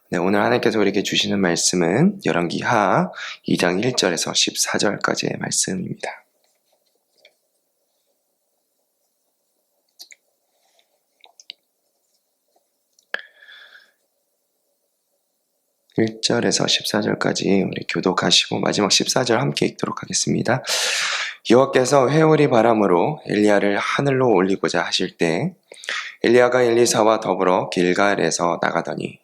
네, 오늘 하나님께서 우리에게 주시는 말씀은 열왕기하 2장 1절에서 14절까지의 말씀입니다. (1절에서) (14절까지) 우리 교독하시고 마지막 (14절) 함께 읽도록 하겠습니다. 여호와께서 회오리 바람으로 엘리야를 하늘로 올리고자 하실 때 엘리야가 엘리사와 더불어 길갈에서 나가더니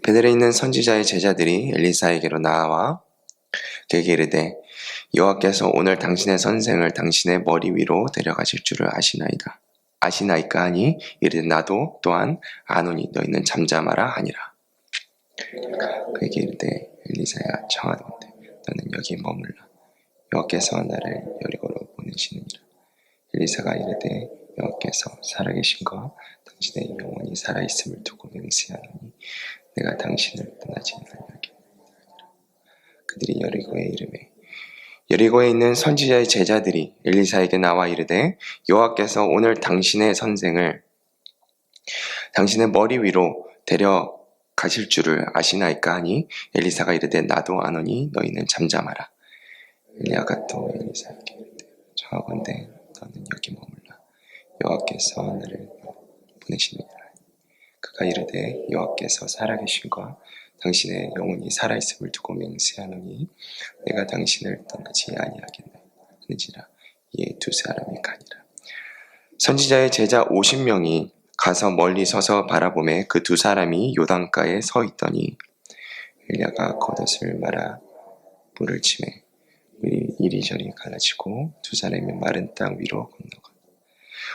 베델에 있는 선지자의 제자들이 엘리사에게로 나와 그에게 이르되 여호와께서 오늘 당신의 선생을 당신의 머리 위로 데려가실 줄을 아시나이까 하니 이르되 나도 또한 아노니 너희는 잠잠하라 하니라. 그에게 이르되 엘리사야 청하건대 너는 여기 머물라. 여호와께서 나를 여리고로 보내시느니라. 엘리사가 이르되 여호와께서 살아계신과 당신의 영혼이 살아있음을 두고 맹세하노니 내가 당신을 떠나지 아니하겠나이다. 그들이 여리고에 이르매 여리고에 있는 선지자의 제자들이 엘리사에게 나와 이르되 여호와께서 오늘 당신의 선생을 당신의 머리 위로 데려가실 줄을 아시나이까 하니 엘리사가 이르되 나도 아노니 너희는 잠잠하라. 엘리야가 또 엘리사에게 이르되 청하건대 너는 여기 머물라. 여호와께서 나를 보내시느니라. 그가 이르되 여호와께서 살아계신과 당신의 영혼이 살아있음을 두고 맹세하노니 내가 당신을 떠나지 아니하겠나이다. 이에 두 사람이 가니라. 선지자의 제자 50명이 가서 멀리 서서 바라보매 그 두 사람이 요단가에 서 있더니 엘리야가 겉옷을 말아 물을 치매 물이 이리저리 갈라지고 두 사람이 마른 땅 위로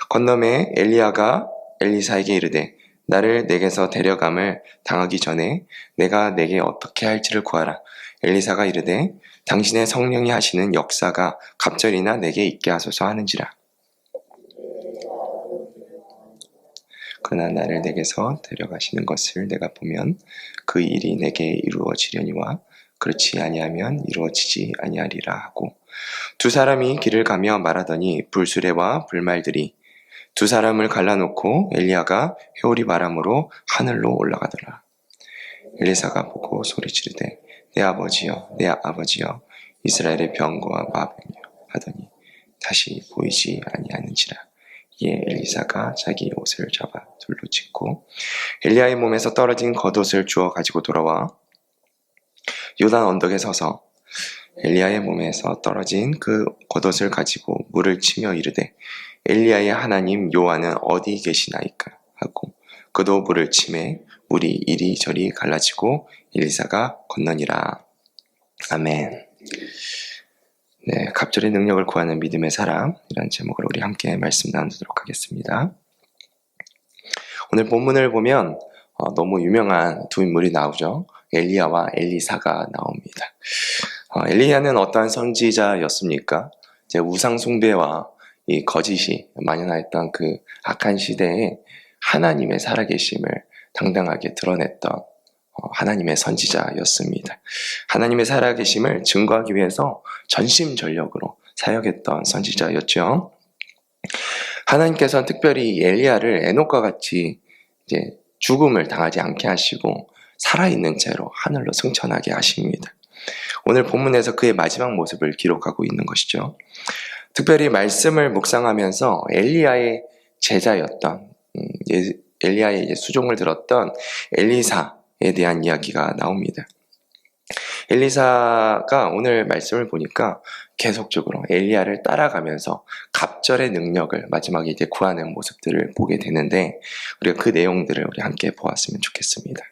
건너매 엘리야가 엘리사에게 이르되 나를 내게서 데려감을 당하기 전에 내가 내게 어떻게 할지를 구하라. 엘리사가 이르되 당신의 성령이 하시는 역사가 갑절이나 내게 있게 하소서 하는지라. 그러나 나를 내게서 데려가시는 것을 내가 보면 그 일이 내게 이루어지려니와 그렇지 아니하면 이루어지지 아니하리라 하고 두 사람이 길을 가며 말하더니 불수레와 불말들이 두 사람을 갈라놓고 엘리야가 회오리 바람으로 하늘로 올라가더라. 엘리사가 보고 소리 지르되 내 아버지여 내 아버지여 이스라엘의 병거와 마병이여 하더니 다시 보이지 아니하는지라. 이에 엘리사가 자기 옷을 잡아 둘로 찢고 엘리야의 몸에서 떨어진 겉옷을 주워 가지고 돌아와 요단 언덕에 서서 엘리야의 몸에서 떨어진 그 겉옷을 가지고 물을 치며 이르되 엘리야의 하나님 여호와는 어디 계시나이까 하고 그도 물을 치매 물이 이리저리 갈라지고 엘리사가 건너니라. 아멘. 네, 갑절의 능력을 구하는 믿음의 사람 이라는 제목으로 우리 함께 말씀 나누도록 하겠습니다. 오늘 본문을 보면 너무 유명한 두 인물이 나오죠. 엘리야와 엘리사가 나옵니다. 엘리야는 어떠한 선지자였습니까? 이제 우상 숭배와 이 거짓이 만연하였던 그 악한 시대에 하나님의 살아계심을 당당하게 드러냈던 하나님의 선지자였습니다. 하나님의 살아계심을 증거하기 위해서 전심전력으로 사역했던 선지자였죠. 하나님께서는 특별히 엘리야를 에녹과 같이 이제 죽음을 당하지 않게 하시고 살아있는 채로 하늘로 승천하게 하십니다. 오늘 본문에서 그의 마지막 모습을 기록하고 있는 것이죠. 특별히 말씀을 묵상하면서 엘리야의 제자였던 엘리야의 수종을 들었던 엘리사에 대한 이야기가 나옵니다. 엘리사가 오늘 말씀을 보니까 계속적으로 엘리야를 따라가면서 갑절의 능력을 마지막에 이제 구하는 모습들을 보게 되는데 우리가 그 내용들을 우리 함께 보았으면 좋겠습니다.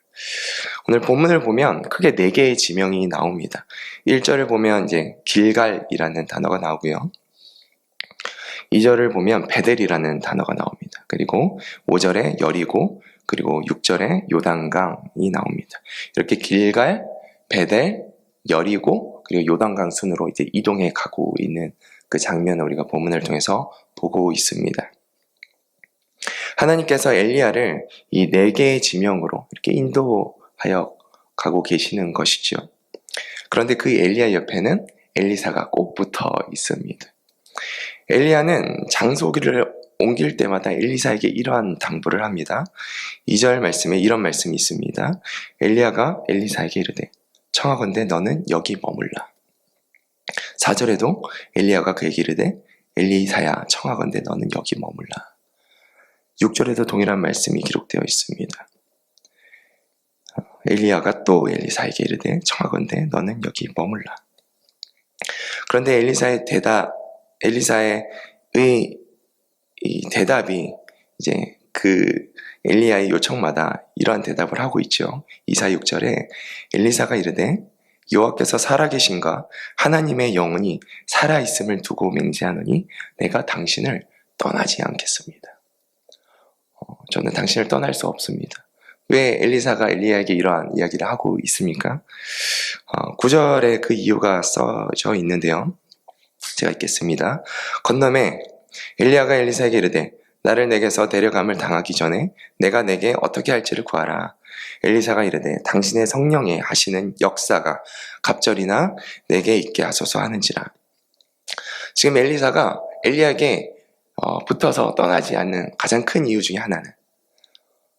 오늘 본문을 보면 크게 4개의 지명이 나옵니다. 1절을 보면 이제 길갈이라는 단어가 나오고요. 2절을 보면 베델이라는 단어가 나옵니다. 그리고 5절에 여리고 그리고 6절에 요단강이 나옵니다. 이렇게 길갈, 베델, 여리고, 그리고 요단강 순으로 이제 이동해 가고 있는 그 장면을 우리가 본문을 통해서 보고 있습니다. 하나님께서 엘리야를 이 4개의 지명으로 이렇게 인도하여 가고 계시는 것이죠. 그런데 그 엘리야 옆에는 엘리사가 꼭 붙어 있습니다. 엘리야는 장소를 옮길 때마다 엘리사에게 이러한 당부를 합니다. 2절 말씀에 이런 말씀이 있습니다. 엘리야가 엘리사에게 이르되 청하건대 너는 여기 머물라. 4절에도 엘리야가 그에게 이르되 엘리사야 청하건대 너는 여기 머물라. 6절에도 동일한 말씀이 기록되어 있습니다. 엘리야가 또 엘리사에게 이르되 청하건대 너는 여기 머물라. 그런데 엘리사의 이 대답이 이제 그 엘리야의 요청마다 이러한 대답을 하고 있죠. 2사 6절에 엘리사가 이르되 여호와께서 살아계신가 하나님의 영혼이 살아있음을 두고 맹세하노니 내가 당신을 떠나지 않겠습니다. 저는 당신을 떠날 수 없습니다. 왜 엘리사가 엘리야에게 이러한 이야기를 하고 있습니까? 9절에 그 이유가 써져 있는데요. 제가 읽겠습니다. 건너매 엘리야가 엘리사에게 이르되 나를 내게서 데려감을 당하기 전에 내가 내게 어떻게 할지를 구하라. 엘리사가 이르되 당신의 성령에 하시는 역사가 갑절이나 내게 있게 하소서 하는지라. 지금 엘리사가 엘리야에게 붙어서 떠나지 않는 가장 큰 이유 중에 하나는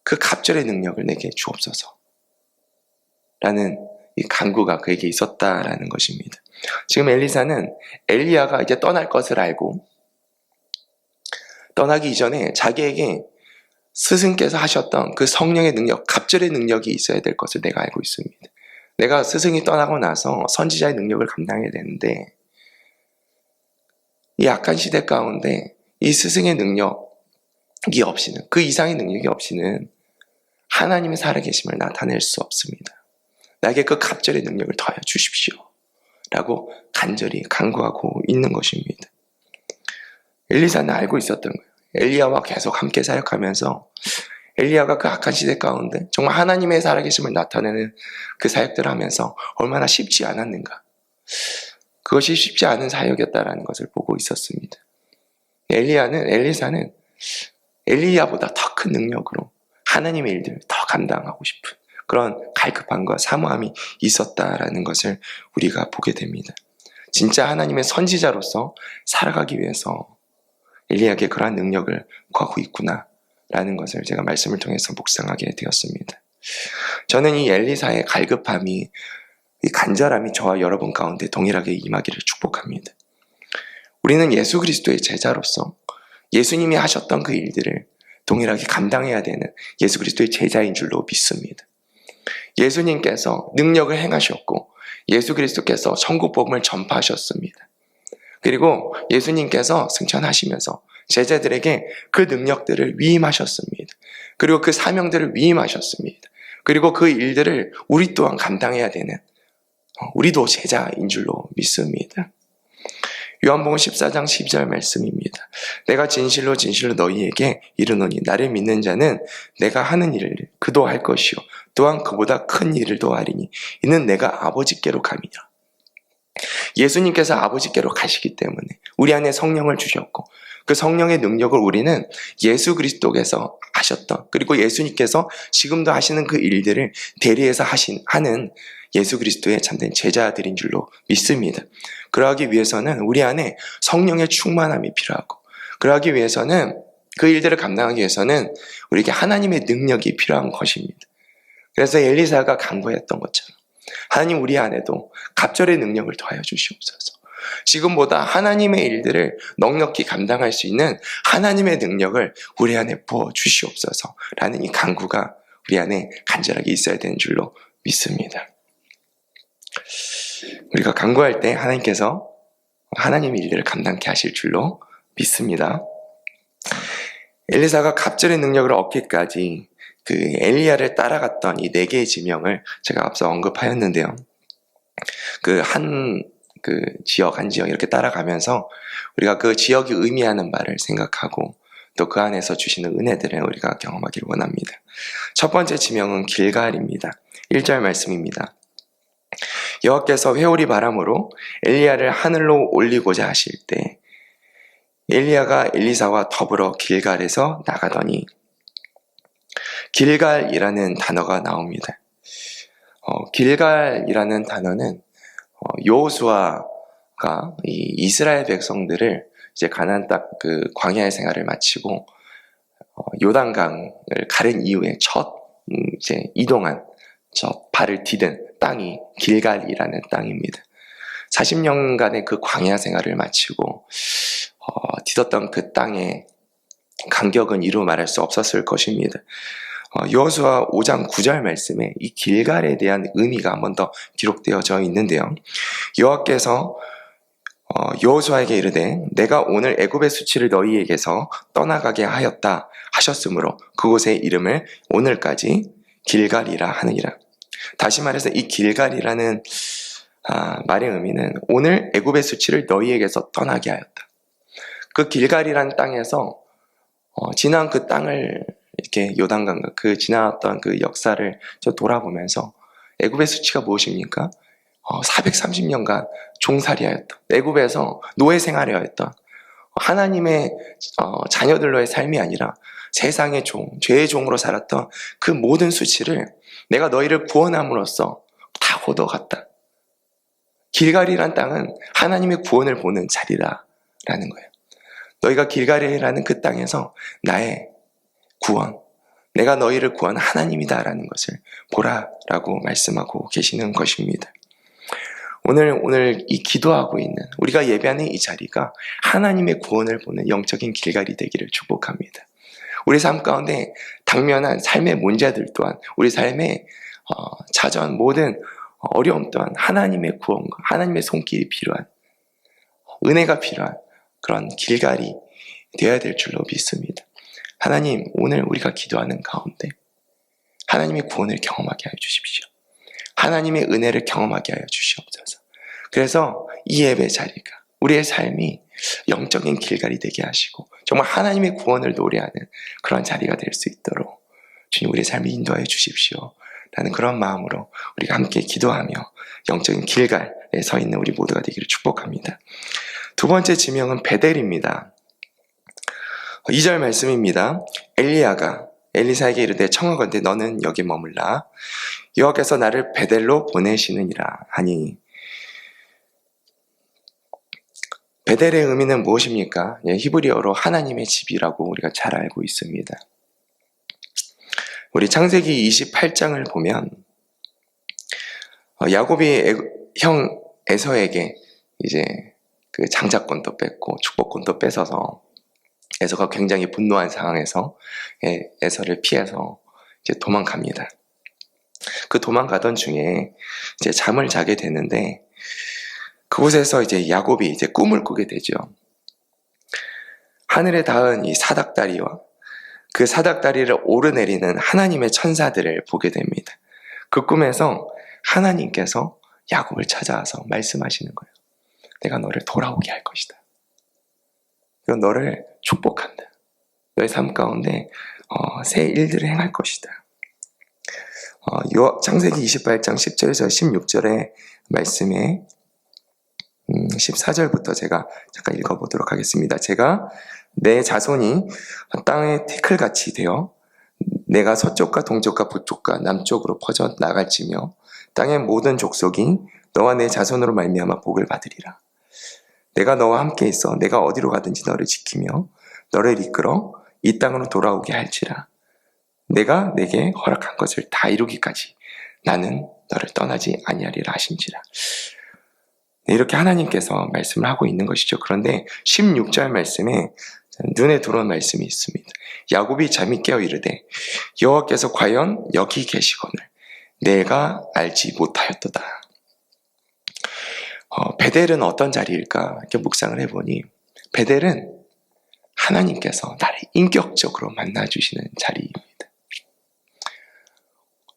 그 갑절의 능력을 내게 주옵소서 라는 이 간구가 그에게 있었다라는 것입니다. 지금 엘리사는 엘리야가 이제 떠날 것을 알고 떠나기 이전에 자기에게 스승께서 하셨던 그 성령의 능력, 갑절의 능력이 있어야 될 것을 내가 알고 있습니다. 내가 스승이 떠나고 나서 선지자의 능력을 감당해야 되는데 이 악한 시대 가운데 이 스승의 능력이 없이는, 그 이상의 능력이 없이는 하나님의 살아계심을 나타낼 수 없습니다. 나에게 그 갑절의 능력을 더하여 주십시오 라고 간절히 간구하고 있는 것입니다. 엘리사는 알고 있었던 거예요. 엘리야와 계속 함께 사역하면서 엘리야가 그 악한 시대 가운데 정말 하나님의 살아계심을 나타내는 그 사역들을 하면서 얼마나 쉽지 않았는가. 그것이 쉽지 않은 사역이었다라는 것을 보고 있었습니다. 엘리사는 엘리야보다 더 큰 능력으로 하나님의 일들을 더 감당하고 싶은 그런 갈급함과 사모함이 있었다라는 것을 우리가 보게 됩니다. 진짜 하나님의 선지자로서 살아가기 위해서 엘리야에게 그러한 능력을 구하고 있구나라는 것을 제가 말씀을 통해서 묵상하게 되었습니다. 저는 이 엘리사의 갈급함이, 이 간절함이 저와 여러분 가운데 동일하게 임하기를 축복합니다. 우리는 예수 그리스도의 제자로서 예수님이 하셨던 그 일들을 동일하게 감당해야 되는 예수 그리스도의 제자인 줄로 믿습니다. 예수님께서 능력을 행하셨고 예수 그리스도께서 천국 복음을 전파하셨습니다. 그리고 예수님께서 승천하시면서 제자들에게 그 능력들을 위임하셨습니다. 그리고 그 사명들을 위임하셨습니다. 그리고 그 일들을 우리 또한 감당해야 되는 우리도 제자인 줄로 믿습니다. 요한복음 14장 12절 말씀입니다. 내가 진실로 진실로 너희에게 이르노니 나를 믿는 자는 내가 하는 일을 그도 할 것이요 또한 그보다 큰 일을 더하리니 이는 내가 아버지께로 감이라. 예수님께서 아버지께로 가시기 때문에 우리 안에 성령을 주셨고 그 성령의 능력을 우리는 예수 그리스도께서 하셨던 그리고 예수님께서 지금도 하시는 그 일들을 대리해서 하는 예수 그리스도의 참된 제자들인 줄로 믿습니다. 그러하기 위해서는 우리 안에 성령의 충만함이 필요하고 그러하기 위해서는 그 일들을 감당하기 위해서는 우리에게 하나님의 능력이 필요한 것입니다. 그래서 엘리사가 간구했던 것처럼 하나님 우리 안에도 갑절의 능력을 더하여 주시옵소서. 지금보다 하나님의 일들을 넉넉히 감당할 수 있는 하나님의 능력을 우리 안에 부어 주시옵소서 라는 이 간구가 우리 안에 간절하게 있어야 되는 줄로 믿습니다. 우리가 간구할 때 하나님께서 하나님의 일들을 감당케 하실 줄로 믿습니다. 엘리사가 갑절의 능력을 얻기까지 그 엘리야를 따라갔던 이 4개의 지명을 제가 앞서 언급하였는데요. 한 지역 이렇게 따라가면서 우리가 그 지역이 의미하는 바를 생각하고 또 그 안에서 주시는 은혜들을 우리가 경험하기를 원합니다. 첫 번째 지명은 길갈입니다. 1절 말씀입니다. 여호와께서 회오리 바람으로 엘리야를 하늘로 올리고자 하실 때 엘리야가 엘리사와 더불어 길갈에서 나가더니, 길갈이라는 단어가 나옵니다. 길갈이라는 단어는 여호수아가 이 이스라엘 백성들을 이제 가나안 땅 그 광야의 생활을 마치고 요단강을 가른 이후에 첫 이제 이동한 첫 발을 디딘 땅이 길갈이라는 땅입니다. 40년간의 그 광야 생활을 마치고 디뎠던 그 땅의 간격은 이루 말할 수 없었을 것입니다. 여호수아 5장 9절 말씀에 이 길갈에 대한 의미가 한 번 더 기록되어져 있는데요. 여호와께서 여호수아에게 이르되 내가 오늘 애굽의 수치를 너희에게서 떠나가게 하였다 하셨으므로 그곳의 이름을 오늘까지 길갈이라 하느니라. 다시 말해서 이 길갈이라는 말의 의미는 오늘 애굽의 수치를 너희에게서 떠나게 하였다. 그 길갈이라는 땅에서 지난 그 땅을 이렇게 요단강과 그 지나왔던 그 역사를 돌아보면서 애굽의 수치가 무엇입니까? 430년간 종살이하였던, 애굽에서 노예 생활이었던 하나님의 자녀들로의 삶이 아니라 세상의 종, 죄의 종으로 살았던 그 모든 수치를 내가 너희를 구원함으로써 다 얻어갔다. 길갈이란 땅은 하나님의 구원을 보는 자리라라는 거예요. 너희가 길갈이라는 그 땅에서 나의 구원, 내가 너희를 구한 하나님이다라는 것을 보라라고 말씀하고 계시는 것입니다. 오늘 이 기도하고 있는 우리가 예배하는 이 자리가 하나님의 구원을 보는 영적인 길갈이 되기를 축복합니다. 우리 삶 가운데 당면한 삶의 문제들 또한, 우리 삶의 자전 모든 어려움 또한 하나님의 구원과 하나님의 손길이 필요한, 은혜가 필요한 그런 길갈이 되어야 될 줄로 믿습니다. 하나님, 오늘 우리가 기도하는 가운데 하나님의 구원을 경험하게 하여 주십시오. 하나님의 은혜를 경험하게 하여 주시옵소서. 그래서 이 예배 자리가 우리의 삶이 영적인 길갈이 되게 하시고 정말 하나님의 구원을 노래하는 그런 자리가 될 수 있도록 주님 우리의 삶을 인도하여 주십시오 라는 그런 마음으로 우리가 함께 기도하며 영적인 길갈에 서 있는 우리 모두가 되기를 축복합니다. 두 번째 지명은 베델입니다. 2절 말씀입니다. 엘리야가 엘리사에게 이르되 청하건대 너는 여기 머물라. 여호와께서 나를 베델로 보내시느니라 하니. 베델의 의미는 무엇입니까? 히브리어로 하나님의 집이라고 우리가 잘 알고 있습니다. 우리 창세기 28장을 보면 야곱이 형 에서에게 이제 그 장자권도 뺏고 축복권도 뺏어서 에서가 굉장히 분노한 상황에서 에서를 피해서 이제 도망갑니다. 그 도망가던 중에 이제 잠을 자게 되는데 그곳에서 이제 야곱이 이제 꿈을 꾸게 되죠. 하늘에 닿은 이 사닥다리와 그 사닥다리를 오르내리는 하나님의 천사들을 보게 됩니다. 그 꿈에서 하나님께서 야곱을 찾아와서 말씀하시는 거예요. 내가 너를 돌아오게 할 것이다. 그리고 너를 축복한다. 너의 삶 가운데 새 일들을 행할 것이다. 창세기 28장 10절에서 16절의 말씀에 14절부터 제가 잠깐 읽어보도록 하겠습니다. 제가 내 자손이 땅의 티끌같이 되어 내가 서쪽과 동쪽과 북쪽과 남쪽으로 퍼져 나갈지며 땅의 모든 족속이 너와 내 자손으로 말미암아 복을 받으리라. 내가 너와 함께 있어 내가 어디로 가든지 너를 지키며 너를 이끌어 이 땅으로 돌아오게 할지라. 내가 내게 허락한 것을 다 이루기까지 나는 너를 떠나지 아니하리라 하신지라. 이렇게 하나님께서 말씀을 하고 있는 것이죠. 그런데 16절 말씀에 눈에 들어온 말씀이 있습니다. 야곱이 잠이 깨어 이르되 여호와께서 과연 여기 계시거늘 내가 알지 못하였도다. 베델은 어떤 자리일까 이렇게 묵상을 해보니 베델은 하나님께서 나를 인격적으로 만나주시는 자리입니다.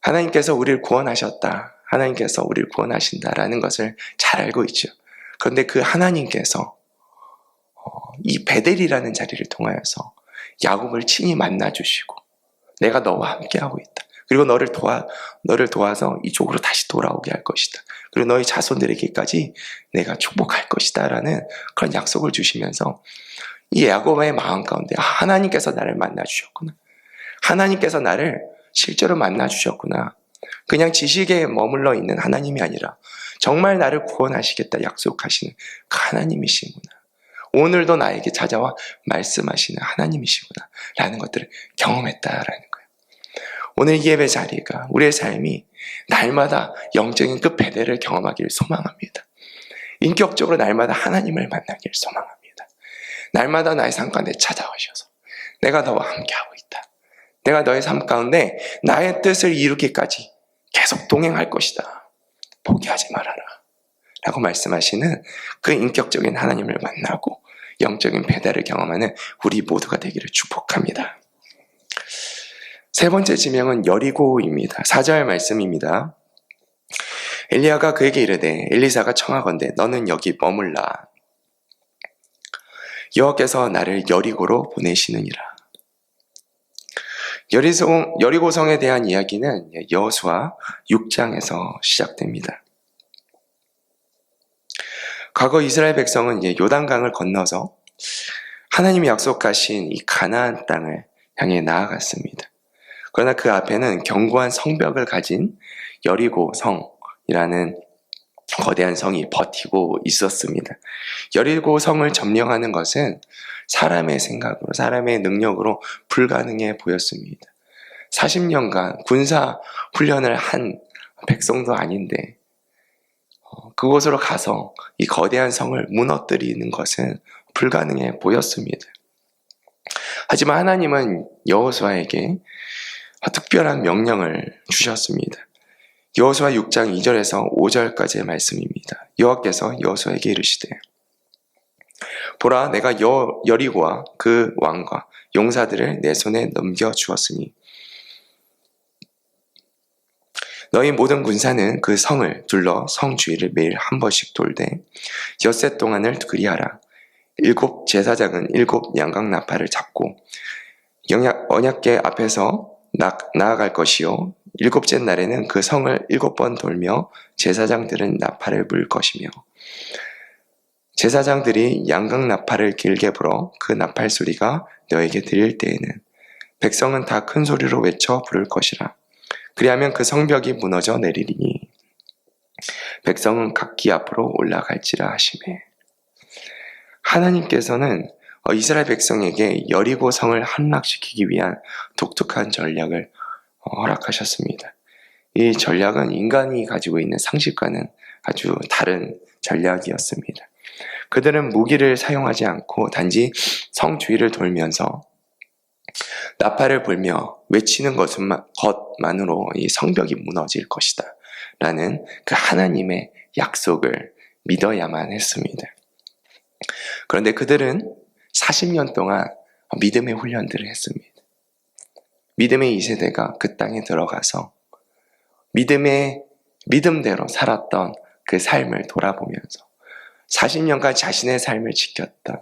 하나님께서 우리를 구원하셨다. 하나님께서 우리를 구원하신다라는 것을 잘 알고 있죠. 그런데 그 하나님께서 이 베델이라는 자리를 통하여서 야곱을 친히 만나주시고 내가 너와 함께하고 있다. 그리고 너를 도와서 이쪽으로 다시 돌아오게 할 것이다. 그리고 너희 자손들에게까지 내가 축복할 것이다 라는 그런 약속을 주시면서 이 야곱의 마음 가운데 하나님께서 나를 만나주셨구나. 하나님께서 나를 실제로 만나주셨구나. 그냥 지식에 머물러 있는 하나님이 아니라 정말 나를 구원하시겠다 약속하시는 그 하나님이시구나. 오늘도 나에게 찾아와 말씀하시는 하나님이시구나 라는 것들을 경험했다라는 거예요. 오늘 이 예배 자리가 우리의 삶이 날마다 영적인 그 배대를 경험하기를 소망합니다. 인격적으로 날마다 하나님을 만나기를 소망합니다. 날마다 나의 삶 가운데 찾아오셔서 내가 너와 함께하고 있다. 내가 너의 삶 가운데 나의 뜻을 이루기까지 계속 동행할 것이다. 포기하지 말아라 라고 말씀하시는 그 인격적인 하나님을 만나고 영적인 배달을 경험하는 우리 모두가 되기를 축복합니다. 세 번째 지명은 여리고입니다. 4절 말씀입니다. 엘리야가 그에게 이르되 엘리사가 청하건대 너는 여기 머물라. 여호와께서 나를 여리고로 보내시느니라. 여리고성에 대한 이야기는 여호수아 6장에서 시작됩니다. 과거 이스라엘 백성은 요단강을 건너서 하나님이 약속하신 이 가나안 땅을 향해 나아갔습니다. 그러나 그 앞에는 견고한 성벽을 가진 여리고성이라는 거대한 성이 버티고 있었습니다. 여리고 성을 점령하는 것은 사람의 생각으로, 사람의 능력으로 불가능해 보였습니다. 40년간 군사 훈련을 한 백성도 아닌데 그곳으로 가서 이 거대한 성을 무너뜨리는 것은 불가능해 보였습니다. 하지만 하나님은 여호수아에게 특별한 명령을 주셨습니다. 여호수아 6장 2절에서 5절까지의 말씀입니다. 여호와께서 여호수아에게 이르시되 보라 내가 여리고와 그 왕과 용사들을 내 손에 넘겨주었으니 너희 모든 군사는 그 성을 둘러 성 주위를 매일 한 번씩 돌되 엿새 동안을 그리하라. 7 제사장은 7 양각 나팔을 잡고 언약궤 앞에서 나아갈 것이요 7째 날에는 그 성을 7번 돌며 제사장들은 나팔을 불 것이며 제사장들이 양각 나팔을 길게 불어 그 나팔 소리가 너에게 들릴 때에는 백성은 다 큰 소리로 외쳐 부를 것이라. 그리하면 그 성벽이 무너져 내리리니 백성은 각기 앞으로 올라갈지라 하시매. 하나님께서는 이스라엘 백성에게 여리고 성을 함락시키기 위한 독특한 전략을 허락하셨습니다. 이 전략은 인간이 가지고 있는 상식과는 아주 다른 전략이었습니다. 그들은 무기를 사용하지 않고 단지 성 주위를 돌면서 나팔을 불며 외치는 것만으로 이 성벽이 무너질 것이다 라는 그 하나님의 약속을 믿어야만 했습니다. 그런데 그들은 40년 동안 믿음의 훈련들을 했습니다. 믿음의 2세대가 그 땅에 들어가서 믿음대로 살았던 그 삶을 돌아보면서 40년간 자신의 삶을 지켰던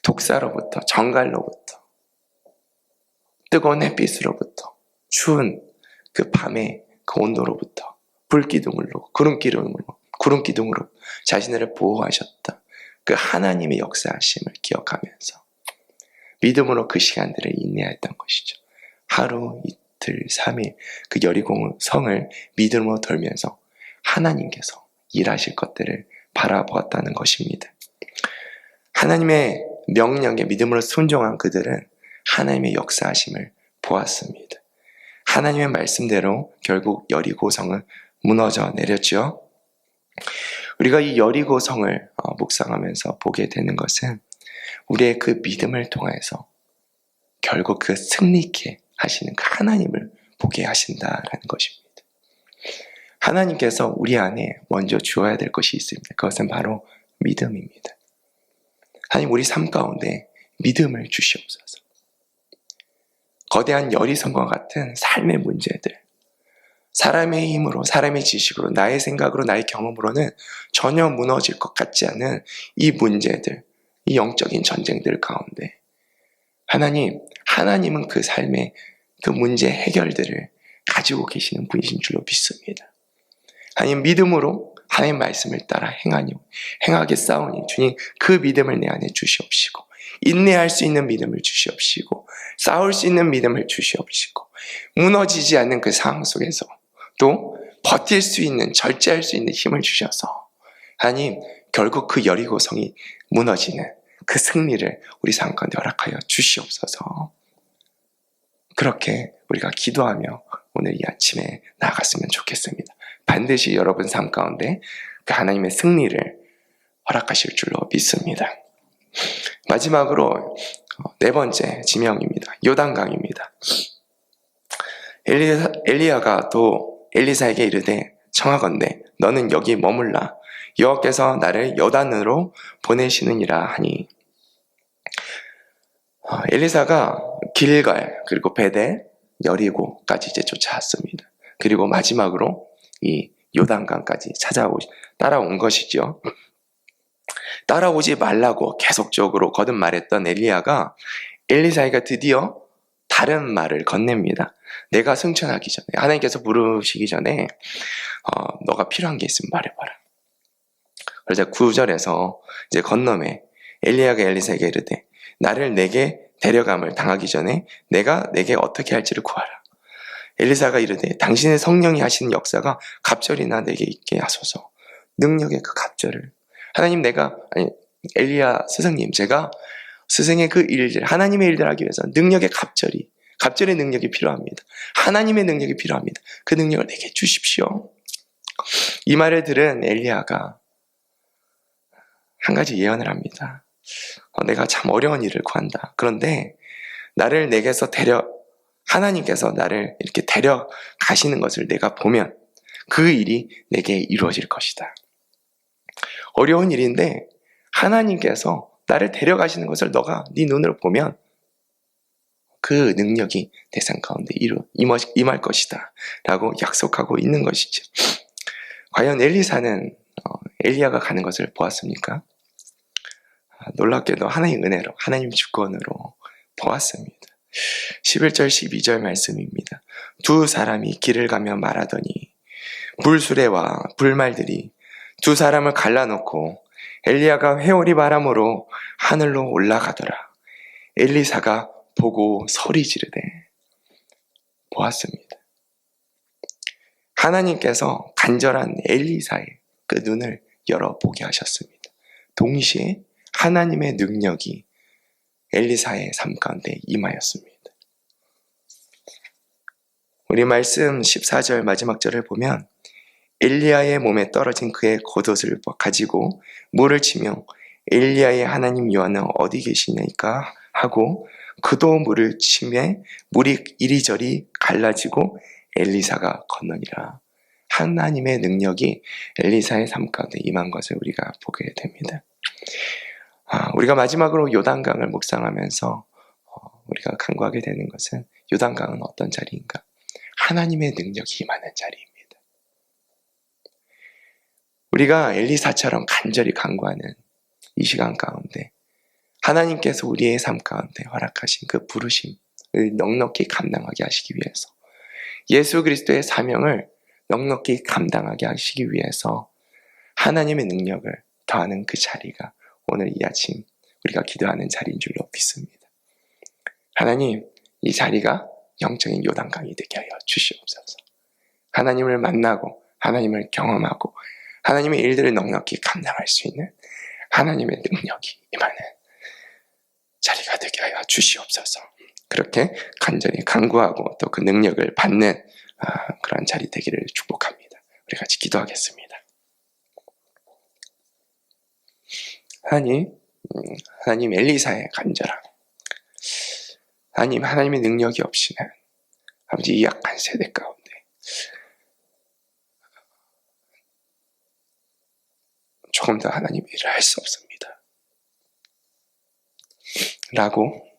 독사로부터 정갈로부터 뜨거운 햇빛으로부터 추운 그 밤의 그 온도로부터 불기둥으로 구름기둥으로 자신을 보호하셨던 그 하나님의 역사하심을 기억하면서 믿음으로 그 시간들을 인내했던 것이죠. 하루, 이틀, 3일 그 여리고 성을 믿음으로 돌면서 하나님께서 일하실 것들을 바라보았다는 것입니다. 하나님의 명령에 믿음으로 순종한 그들은 하나님의 역사하심을 보았습니다. 하나님의 말씀대로 결국 여리고 성은 무너져 내렸죠. 우리가 이 여리고 성을 묵상하면서 보게 되는 것은 우리의 그 믿음을 통해서 결국 그 승리케 하시는 그 하나님을 보게 하신다라는 것입니다. 하나님께서 우리 안에 먼저 주어야 될 것이 있습니다. 그것은 바로 믿음입니다. 하나님 우리 삶 가운데 믿음을 주시옵소서. 거대한 여리성과 같은 삶의 문제들, 사람의 힘으로, 사람의 지식으로, 나의 생각으로, 나의 경험으로는 전혀 무너질 것 같지 않은 이 문제들, 이 영적인 전쟁들 가운데 하나님은 그 삶에 그 문제 해결들을 가지고 계시는 분이신 줄로 믿습니다. 하나님 믿음으로 하나님 말씀을 따라 행하겠사오니 주님 그 믿음을 내 안에 주시옵시고 인내할 수 있는 믿음을 주시옵시고 싸울 수 있는 믿음을 주시옵시고 무너지지 않는 그 상황 속에서 또 버틸 수 있는 절제할 수 있는 힘을 주셔서 하나님 결국 그 여리고성이 무너지는 그 승리를 우리 삶 가운데 허락하여 주시옵소서. 그렇게 우리가 기도하며 오늘 이 아침에 나아갔으면 좋겠습니다. 반드시 여러분 삶 가운데 그 하나님의 승리를 허락하실 줄로 믿습니다. 마지막으로 네 번째 지명입니다. 요단강입니다. 엘리야가 또 엘리사에게 이르되 청하건대 너는 여기 머물라 여호와께서 나를 요단으로 보내시느니라 하니 엘리사가 길갈 그리고 베델 여리고까지 이제 쫓아왔습니다. 그리고 마지막으로 이 요단강까지 따라온 것이죠. 따라오지 말라고 계속적으로 거듭 말했던 엘리사가 드디어 다른 말을 건넵니다. 내가 승천하기 전에 하나님께서 부르시기 전에 너가 필요한 게 있으면 말해봐라. 그러자 9절에서 이제 건너매 엘리야가 엘리사에게 이르되 나를 내게 데려감을 당하기 전에 내가 내게 어떻게 할지를 구하라. 엘리사가 이르되 당신의 성령이 하시는 역사가 갑절이나 내게 있게 하소서. 능력의 그 갑절을 하나님 엘리야 스승님 제가 스승의 그 일들 하나님의 일들 하기 위해서 능력의 갑절의 능력이 필요합니다. 하나님의 능력이 필요합니다. 그 능력을 내게 주십시오. 이 말을 들은 엘리야가 한 가지 예언을 합니다. 내가 참 어려운 일을 구한다. 그런데 나를 내게서 하나님께서 나를 이렇게 데려가시는 것을 내가 보면 그 일이 내게 이루어질 것이다. 어려운 일인데 하나님께서 나를 데려가시는 것을 너가 네 눈으로 보면 그 능력이 내 삶 가운데 임할 것이다 라고 약속하고 있는 것이죠. 과연 엘리사는 엘리야가 가는 것을 보았습니까? 놀랍게도 하나님의 은혜로 하나님 주권으로 보았습니다. 11절 12절 말씀입니다. 두 사람이 길을 가며 말하더니 불수레와 불말들이 두 사람을 갈라놓고 엘리야가 회오리 바람으로 하늘로 올라가더라. 엘리사가 보고 소리 지르되 보았습니다. 하나님께서 간절한 엘리사의 그 눈을 열어보게 하셨습니다. 동시에 하나님의 능력이 엘리사의 삶 가운데 임하였습니다. 우리 말씀 14절 마지막 절을 보면 엘리야의 몸에 떨어진 그의 겉옷을 가지고 물을 치며 엘리야의 하나님 여호와는 어디 계시냐니까 하고 그도 물을 치매 물이 이리저리 갈라지고 엘리사가 건너니라. 하나님의 능력이 엘리사의 삶 가운데 임한 것을 우리가 보게 됩니다. 우리가 마지막으로 요단강을 묵상하면서 우리가 간구하게 되는 것은 요단강은 어떤 자리인가? 하나님의 능력이 임하는 자리입니다. 우리가 엘리사처럼 간절히 간구하는 이 시간 가운데 하나님께서 우리의 삶 가운데 허락하신 그 부르심을 넉넉히 감당하게 하시기 위해서 예수 그리스도의 사명을 넉넉히 감당하게 하시기 위해서 하나님의 능력을 더하는 그 자리가 오늘 이 아침 우리가 기도하는 자리인 줄로 믿습니다. 하나님, 이 자리가 영적인 요단강이 되게 하여 주시옵소서. 하나님을 만나고 하나님을 경험하고 하나님의 일들을 넉넉히 감당할 수 있는 하나님의 능력이 임하는 자리가 되게 하여 주시옵소서. 그렇게 간절히 간구하고 또 그 능력을 받는 그런 자리 되기를 축복합니다. 우리 같이 기도하겠습니다. 하나님 엘리사의 간절함, 하나님의 능력이 없이는 아버지 이 약한 세대 가운데 조금 더 하나님 일을 할 수 없습니다 라고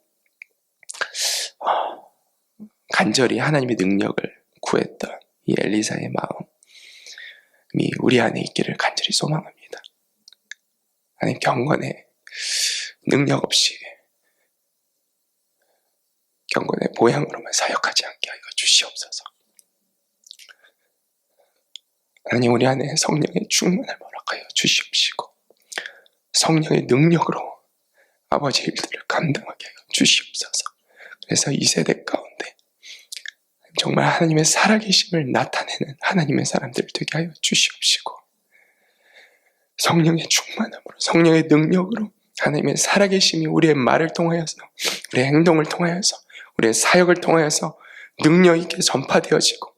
간절히 하나님의 능력을 구했던 이 엘리사의 마음이 우리 안에 있기를 간절히 소망합니다. 하나님 경건의 능력 없이 경건의 모양으로만 사역하지 않게 하여 주시옵소서. 하나님, 우리 안에 성령의 충만을 허락하여 주시옵시고 성령의 능력으로 아버지의 일들을 감당하게 하여 주시옵소서. 그래서 이 세대 가운데 정말 하나님의 살아계심을 나타내는 하나님의 사람들 되게 하여 주시옵시고 성령의 충만함으로 성령의 능력으로 하나님의 살아계심이 우리의 말을 통하여서 우리의 행동을 통하여서 우리의 사역을 통하여서 능력 있게 전파되어지고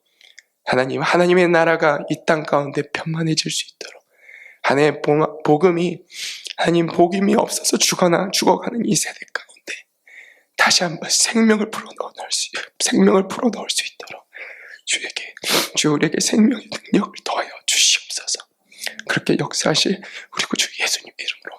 하나님의 나라가 이 땅 가운데 편만해질 수 있도록 하나님의 복음이 복음이 없어서 죽어가는 이 세대 가운데 다시 한번 생명을 불어넣을 수 있도록 주 우리에게 생명의 능력을 더하여 주시옵소서. 그렇게 역사하실 우리 구주 예수님의 이름으로